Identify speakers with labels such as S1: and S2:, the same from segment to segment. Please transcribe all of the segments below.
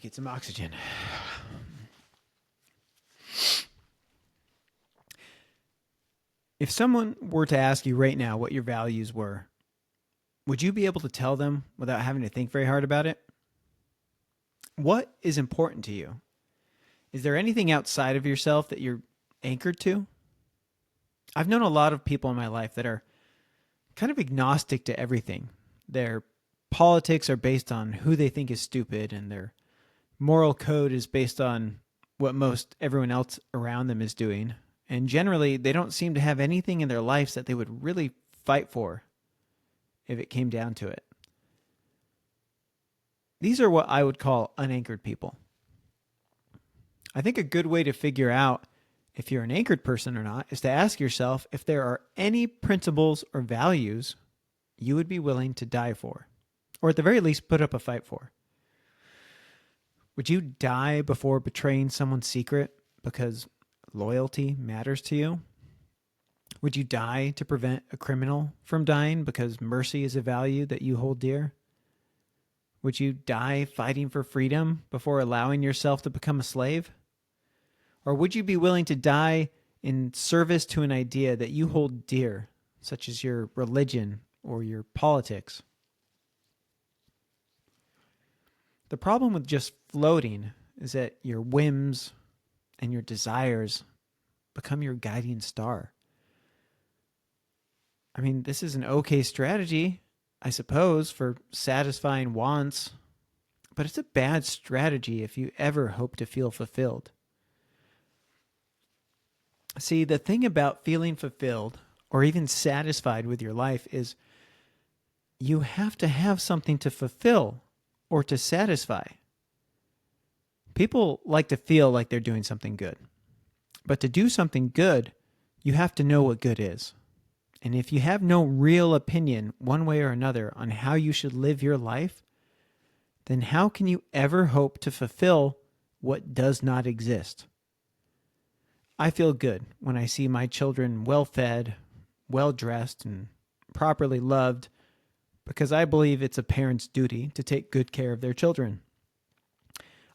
S1: get some oxygen. If someone were to ask you right now what your values were, would you be able to tell them without having to think very hard about it? What is important to you? Is there anything outside of yourself that you're anchored to? I've known a lot of people in my life that are kind of agnostic to everything. Their politics are based on who they think is stupid, and their moral code is based on what most everyone else around them is doing. And generally, they don't seem to have anything in their lives that they would really fight for if it came down to it. These are what I would call unanchored people. I think a good way to figure out if you're an anchored person or not is to ask yourself if there are any principles or values you would be willing to die for, or at the very least put up a fight for. Would you die before betraying someone's secret because loyalty matters to you? Would you die to prevent a criminal from dying because mercy is a value that you hold dear? Would you die fighting for freedom before allowing yourself to become a slave? Or would you be willing to die in service to an idea that you hold dear, such as your religion or your politics? The problem with just floating is that your whims and your desires become your guiding star. I mean, this is an okay strategy, I suppose, for satisfying wants, but it's a bad strategy if you ever hope to feel fulfilled. See, the thing about feeling fulfilled or even satisfied with your life is you have to have something to fulfill or to satisfy. People like to feel like they're doing something good. But to do something good, you have to know what good is. And if you have no real opinion one way or another on how you should live your life, then how can you ever hope to fulfill what does not exist? I feel good when I see my children well-fed, well-dressed, and properly loved because I believe it's a parent's duty to take good care of their children.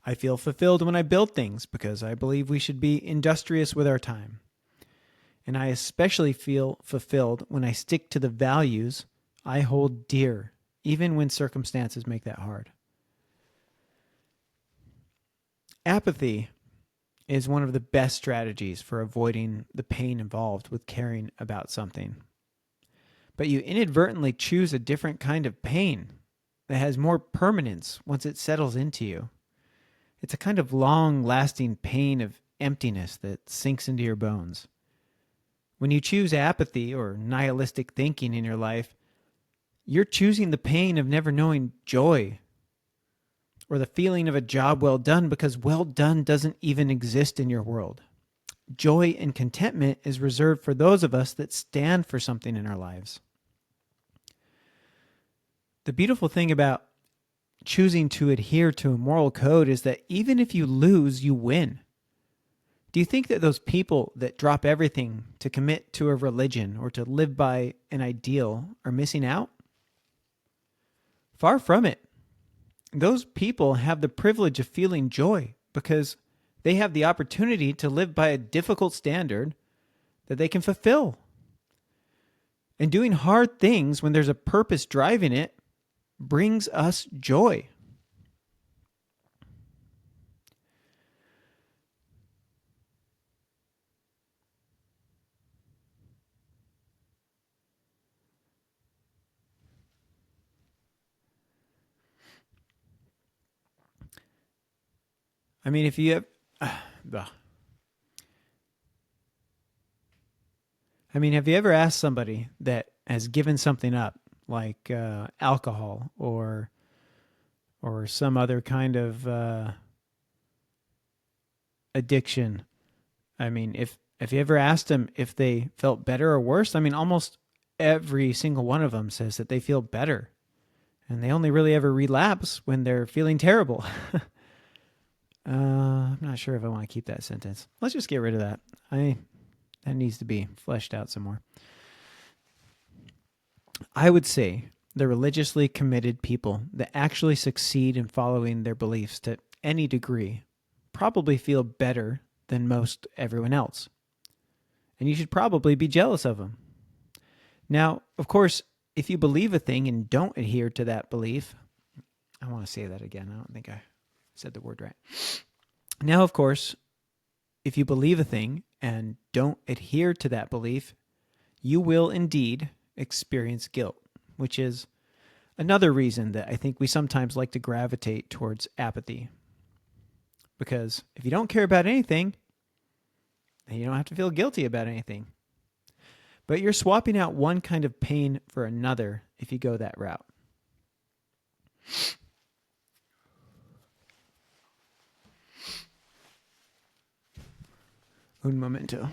S1: I feel fulfilled when I build things because I believe we should be industrious with our time. And I especially feel fulfilled when I stick to the values I hold dear, even when circumstances make that hard. Apathy is one of the best strategies for avoiding the pain involved with caring about something. But you inadvertently choose a different kind of pain that has more permanence once it settles into you. It's a kind of long-lasting pain of emptiness that sinks into your bones. When you choose apathy or nihilistic thinking in your life, you're choosing the pain of never knowing joy or the feeling of a job well done because well done doesn't even exist in your world. Joy and contentment is reserved for those of us that stand for something in our lives. The beautiful thing about choosing to adhere to a moral code is that even if you lose, you win. Do you think that those people that drop everything to commit to a religion or to live by an ideal are missing out? Far from it. Those people have the privilege of feeling joy because they have the opportunity to live by a difficult standard that they can fulfill. And doing hard things when there's a purpose driving it brings us joy. I mean, if you have, have you ever asked somebody that has given something up, like alcohol or some other kind of addiction? I mean, if you ever asked them if they felt better or worse, I mean, almost every single one of them says that they feel better, and they only really ever relapse when they're feeling terrible. I'm not sure if I want to keep that sentence. Let's just get rid of that. That needs to be fleshed out some more. I would say the religiously committed people that actually succeed in following their beliefs to any degree, probably feel better than most everyone else. And you should probably be jealous of them. Now, of course, if you believe a thing and don't adhere to that belief, I want to say that again. I don't think I said the word right. Now, of course, if you believe a thing and don't adhere to that belief, you will indeed experience guilt, which is another reason that I think we sometimes like to gravitate towards apathy. Because if you don't care about anything, then you don't have to feel guilty about anything. But you're swapping out one kind of pain for another if you go that route. Un momento.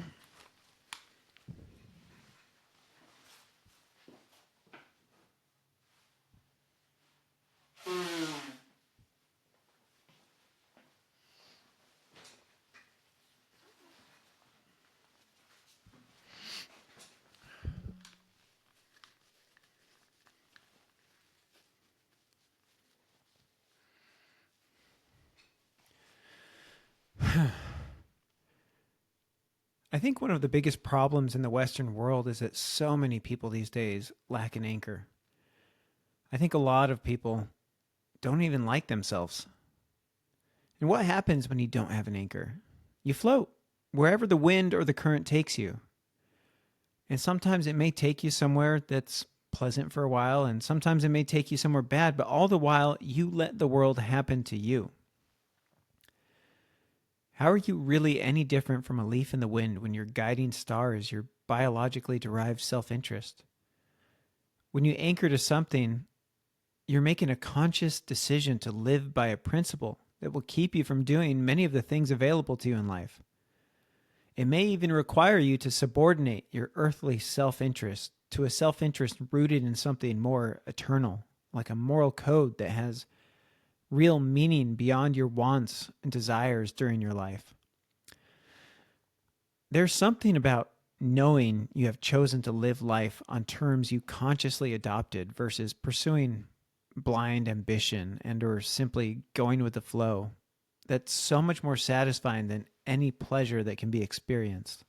S1: I think one of the biggest problems in the Western world is that so many people these days lack an anchor. I think a lot of people don't even like themselves. And what happens when you don't have an anchor? You float wherever the wind or the current takes you. And sometimes it may take you somewhere that's pleasant for a while, and sometimes it may take you somewhere bad, but all the while you let the world happen to you. How are you really any different from a leaf in the wind when your guiding star is your biologically derived self-interest? When you anchor to something, you're making a conscious decision to live by a principle that will keep you from doing many of the things available to you in life. It may even require you to subordinate your earthly self-interest to a self-interest rooted in something more eternal, like a moral code that has real meaning beyond your wants and desires during your life. There's something about knowing you have chosen to live life on terms you consciously adopted versus pursuing blind ambition and or simply going with the flow that's so much more satisfying than any pleasure that can be experienced.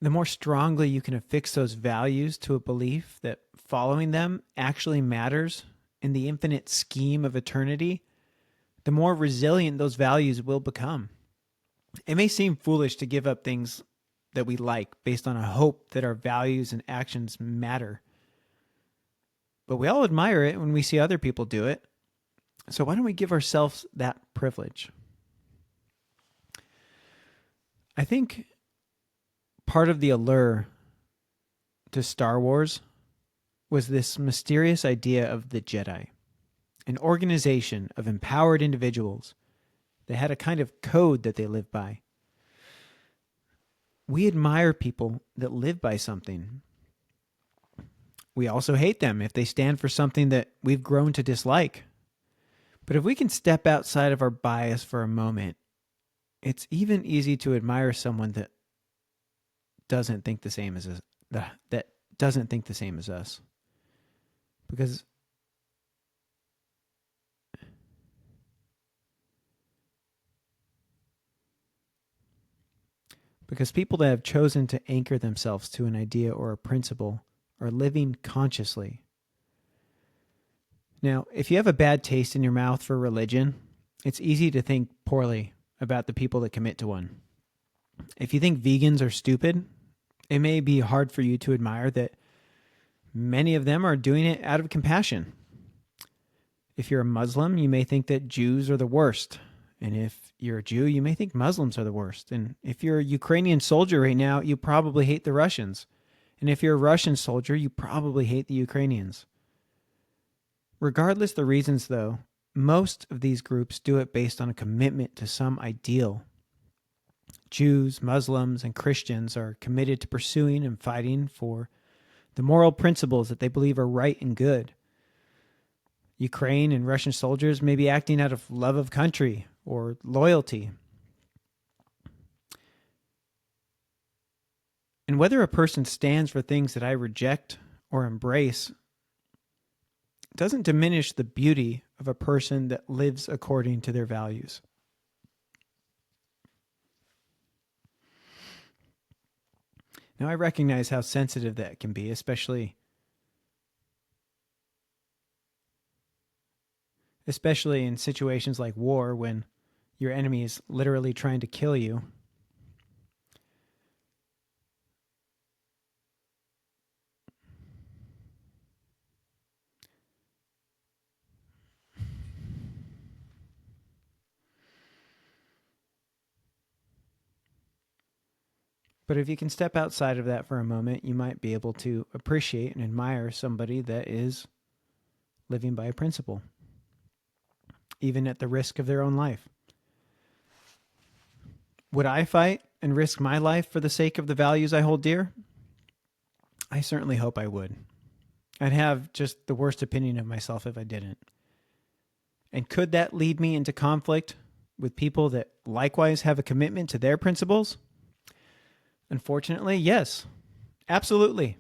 S1: The more strongly you can affix those values to a belief that following them actually matters in the infinite scheme of eternity, the more resilient those values will become. It may seem foolish to give up things that we like based on a hope that our values and actions matter. But we all admire it when we see other people do it. So why don't we give ourselves that privilege? I think part of the allure to Star Wars was this mysterious idea of the Jedi, an organization of empowered individuals that had a kind of code that they lived by. We admire people that live by something. We also hate them if they stand for something that we've grown to dislike. But if we can step outside of our bias for a moment, it's even easy to admire someone that doesn't think the same as us, that doesn't think the same as us. Because people that have chosen to anchor themselves to an idea or a principle are living consciously. Now, if you have a bad taste in your mouth for religion, it's easy to think poorly about the people that commit to one. If you think vegans are stupid, it may be hard for you to admire that many of them are doing it out of compassion. If you're a Muslim, you may think that Jews are the worst. And if you're a Jew, you may think Muslims are the worst. And if you're a Ukrainian soldier right now, you probably hate the Russians. And if you're a Russian soldier, you probably hate the Ukrainians. Regardless the reasons, though, most of these groups do it based on a commitment to some ideal. Jews, Muslims, and Christians are committed to pursuing and fighting for the moral principles that they believe are right and good. Ukraine and Russian soldiers may be acting out of love of country or loyalty. And whether a person stands for things that I reject or embrace doesn't diminish the beauty of a person that lives according to their values. Now, I recognize how sensitive that can be, especially in situations like war when your enemy is literally trying to kill you. But if you can step outside of that for a moment, you might be able to appreciate and admire somebody that is living by a principle, even at the risk of their own life. Would I fight and risk my life for the sake of the values I hold dear? I certainly hope I would. I'd have just the worst opinion of myself if I didn't. And could that lead me into conflict with people that likewise have a commitment to their principles? Unfortunately, yes, absolutely.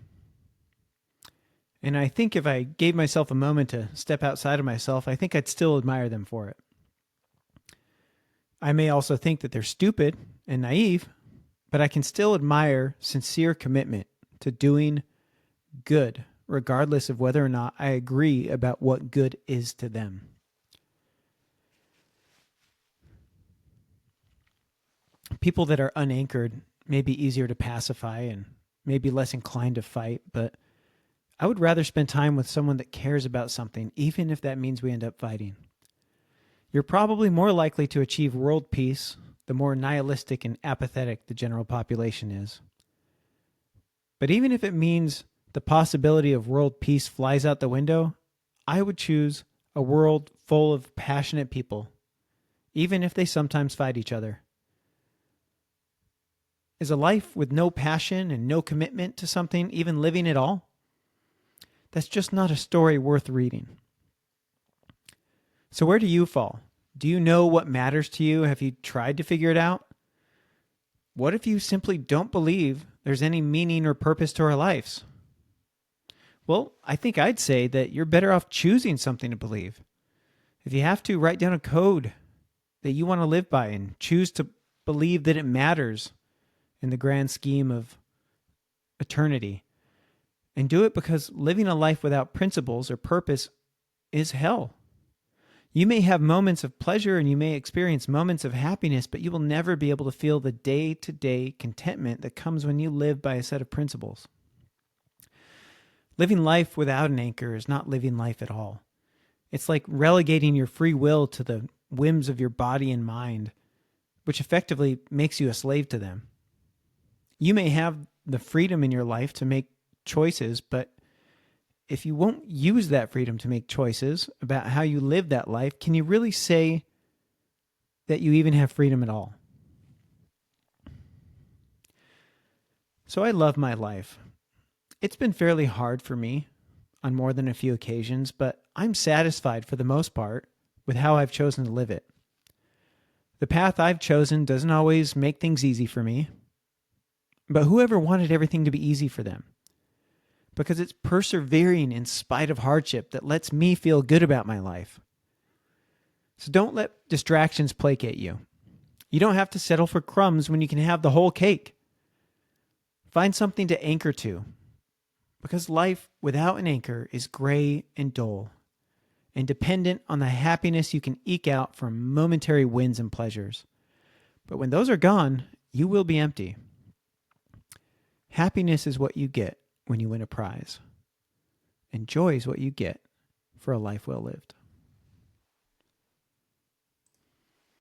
S1: And I think if I gave myself a moment to step outside of myself, I think I'd still admire them for it. I may also think that they're stupid and naive, but I can still admire sincere commitment to doing good, regardless of whether or not I agree about what good is to them. People that are unanchored may be easier to pacify and may be less inclined to fight, but I would rather spend time with someone that cares about something, even if that means we end up fighting. You're probably more likely to achieve world peace the more nihilistic and apathetic the general population is. But even if it means the possibility of world peace flies out the window, I would choose a world full of passionate people, even if they sometimes fight each other. Is a life with no passion and no commitment to something even living at all? That's just not a story worth reading. So where do you fall? Do you know what matters to you? Have you tried to figure it out? What if you simply don't believe there's any meaning or purpose to our lives? Well, I think I'd say that you're better off choosing something to believe. If you have to, write down a code that you want to live by and choose to believe that it matters in the grand scheme of eternity. And do it because living a life without principles or purpose is hell. You may have moments of pleasure and you may experience moments of happiness, but you will never be able to feel the day-to-day contentment that comes when you live by a set of principles. Living life without an anchor is not living life at all. It's like relegating your free will to the whims of your body and mind, which effectively makes you a slave to them. You may have the freedom in your life to make choices, but if you won't use that freedom to make choices about how you live that life, can you really say that you even have freedom at all? So I love my life. It's been fairly hard for me on more than a few occasions, but I'm satisfied for the most part with how I've chosen to live it. The path I've chosen doesn't always make things easy for me, but whoever wanted everything to be easy for them? Because it's persevering in spite of hardship that lets me feel good about my life. So don't let distractions placate you. You don't have to settle for crumbs when you can have the whole cake. Find something to anchor to, because life without an anchor is gray and dull, and dependent on the happiness you can eke out from momentary wins and pleasures. But when those are gone, you will be empty. Happiness is what you get when you win a prize, and joy is what you get for a life well lived.